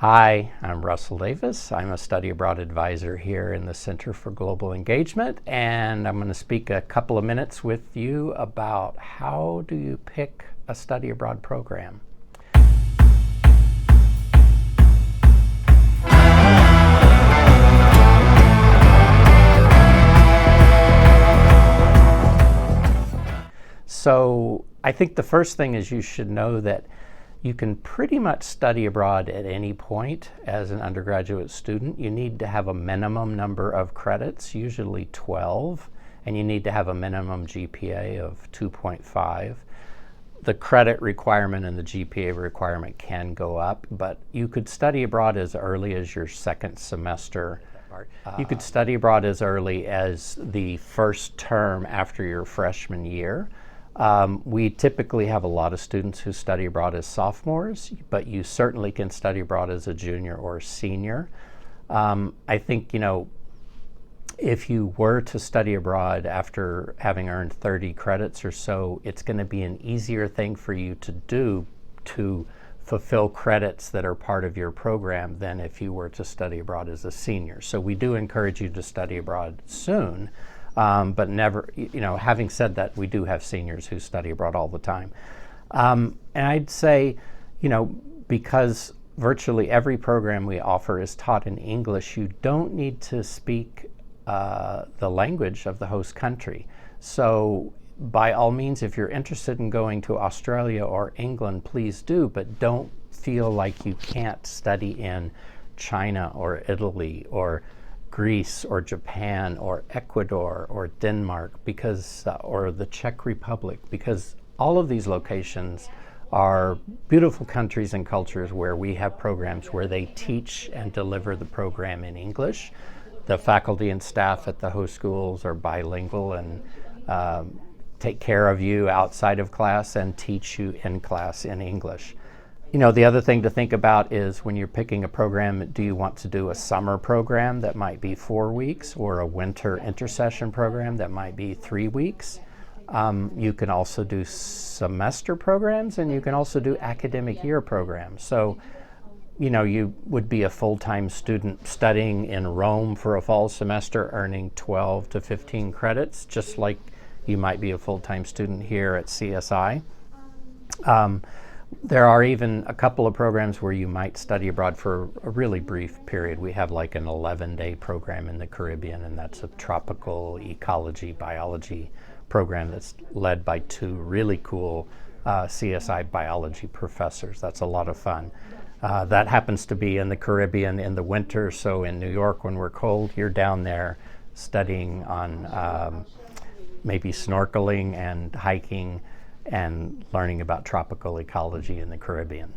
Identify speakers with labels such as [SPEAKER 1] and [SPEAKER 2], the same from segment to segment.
[SPEAKER 1] Hi, I'm Russell Davis. I'm a study abroad advisor here in the Center for Global Engagement, and I'm going to speak a couple of minutes with you about how do you pick a study abroad program. So I think the first thing is you should know that you can pretty much study abroad at any point as an undergraduate student. You need to have a minimum number of credits, usually 12, and you need to have a minimum GPA of 2.5. The credit requirement and the GPA requirement can go up, but you could study abroad as early as your second semester. You could study abroad as early as the first term after your freshman year. We typically have a lot of students who study abroad as sophomores, but you certainly can study abroad as a junior or senior. I think, if you were to study abroad after having earned 30 credits or so, it's going to be an easier thing for you to do to fulfill credits that are part of your program than if you were to study abroad as a senior. So we do encourage you to study abroad soon. But never, having said that, we do have seniors who study abroad all the time. And I'd say, because virtually every program we offer is taught in English, you don't need to speak the language of the host country. So by all means, if you're interested in going to Australia or England, please do, but don't feel like you can't study in China or Italy or Greece or Japan or Ecuador or Denmark or the Czech Republic, because all of these locations are beautiful countries and cultures where we have programs where they teach and deliver the program in English. The faculty and staff at the host schools are bilingual and take care of you outside of class and teach you in class in English. The other thing to think about is when you're picking a program, do you want to do a summer program that might be 4 weeks or a winter intersession program that might be 3 weeks? You can also do semester programs, and you can also do academic year programs. So, you would be a full-time student studying in Rome for a fall semester, earning 12 to 15 credits, just like you might be a full-time student here at CSI. There are even a couple of programs where you might study abroad for a really brief period. We have like an 11-day program in the Caribbean, and that's a tropical ecology biology program that's led by 2 really cool CSI biology professors. That's a lot of fun. That happens to be in the Caribbean in the winter, so in New York when we're cold, you're down there studying on maybe snorkeling and hiking and learning about tropical ecology in the Caribbean.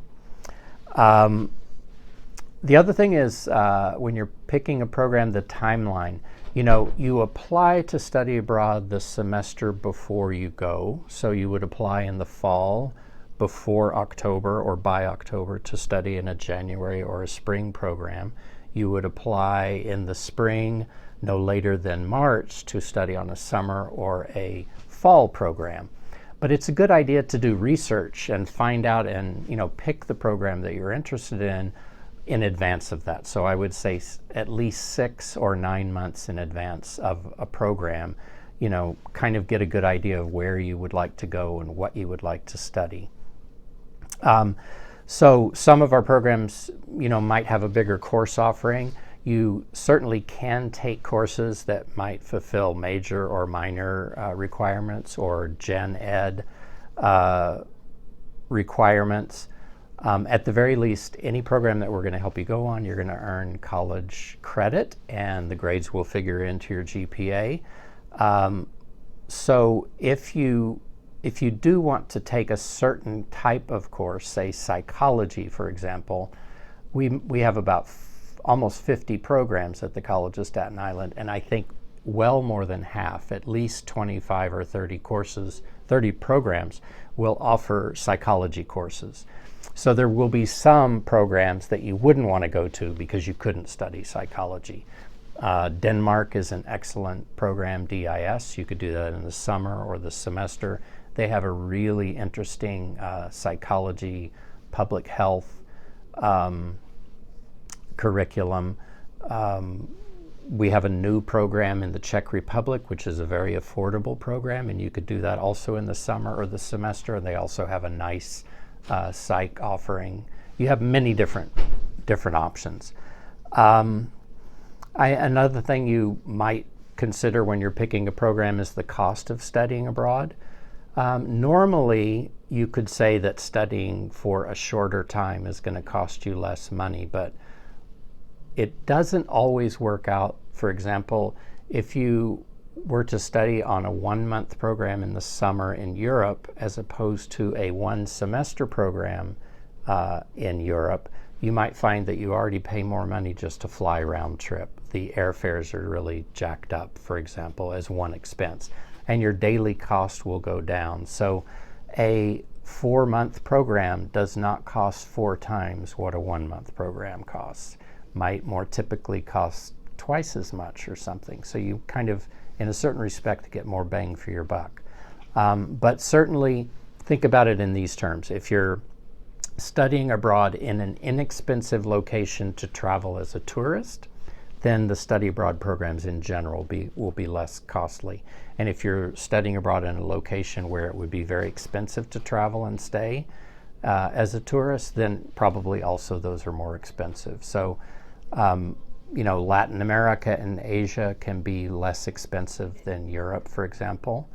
[SPEAKER 1] The other thing is when you're picking a program, the timeline. You apply to study abroad the semester before you go. So you would apply in the fall before October or by October to study in a January or a spring program. You would apply in the spring no later than March to study on a summer or a fall program. But it's a good idea to do research and find out and pick the program that you're interested in advance of that. So I would say at least 6 or 9 months in advance of a program, kind of get a good idea of where you would like to go and what you would like to study. So some of our programs, might have a bigger course offering. You certainly can take courses that might fulfill major or minor requirements or gen ed requirements. At the very least, any program that we're going to help you go on, you're going to earn college credit, and the grades will figure into your GPA. So if you do want to take a certain type of course, say psychology, for example, we have about almost 50 programs at the College of Staten Island, and I think well more than half, at least 25 or 30 programs will offer psychology courses. So there will be some programs that you wouldn't want to go to because you couldn't study psychology. Denmark is an excellent program, DIS. You could do that in the summer or the semester. They have a really interesting psychology, public health curriculum. We have a new program in the Czech Republic, which is a very affordable program, and you could do that also in the summer or the semester. And they also have a nice psych offering. You have many different options. Another thing you might consider when you're picking a program is the cost of studying abroad. Normally, you could say that studying for a shorter time is going to cost you less money, but it doesn't always work out. For example, if you were to study on a 1-month program in the summer in Europe as opposed to a 1-semester program in Europe, you might find that you already pay more money just to fly round trip. The airfares are really jacked up, for example, as one expense, and your daily cost will go down. So a 4-month program does not cost 4 times what a 1-month program costs. Might more typically cost twice as much or something. So you kind of, in a certain respect, get more bang for your buck. But certainly think about it in these terms. If you're studying abroad in an inexpensive location to travel as a tourist, then the study abroad programs in general will be less costly. And if you're studying abroad in a location where it would be very expensive to travel and stay as a tourist, then probably also those are more expensive. So, Latin America and Asia can be less expensive than Europe, for example.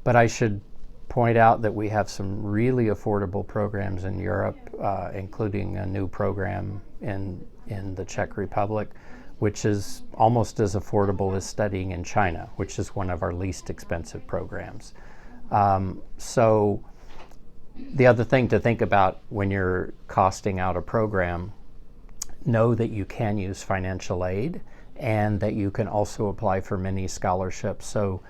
[SPEAKER 1] But I should point out that we have some really affordable programs in Europe, including a new program in the Czech Republic, which is almost as affordable as studying in China, which is one of our least expensive programs. So the other thing to think about when you're costing out a program, know that you can use financial aid and that you can also apply for many scholarships. So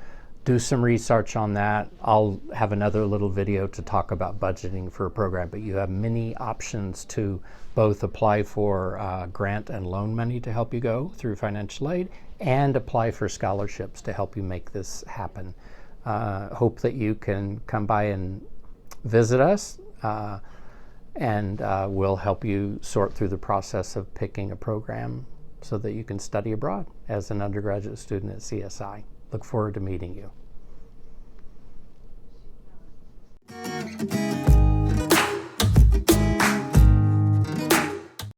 [SPEAKER 1] do some research on that. I'll have another little video to talk about budgeting for a program, but you have many options to both apply for grant and loan money to help you go through financial aid and apply for scholarships to help you make this happen. Hope that you can come by and visit us, and we'll help you sort through the process of picking a program so that you can study abroad as an undergraduate student at CSI. Look forward to meeting you.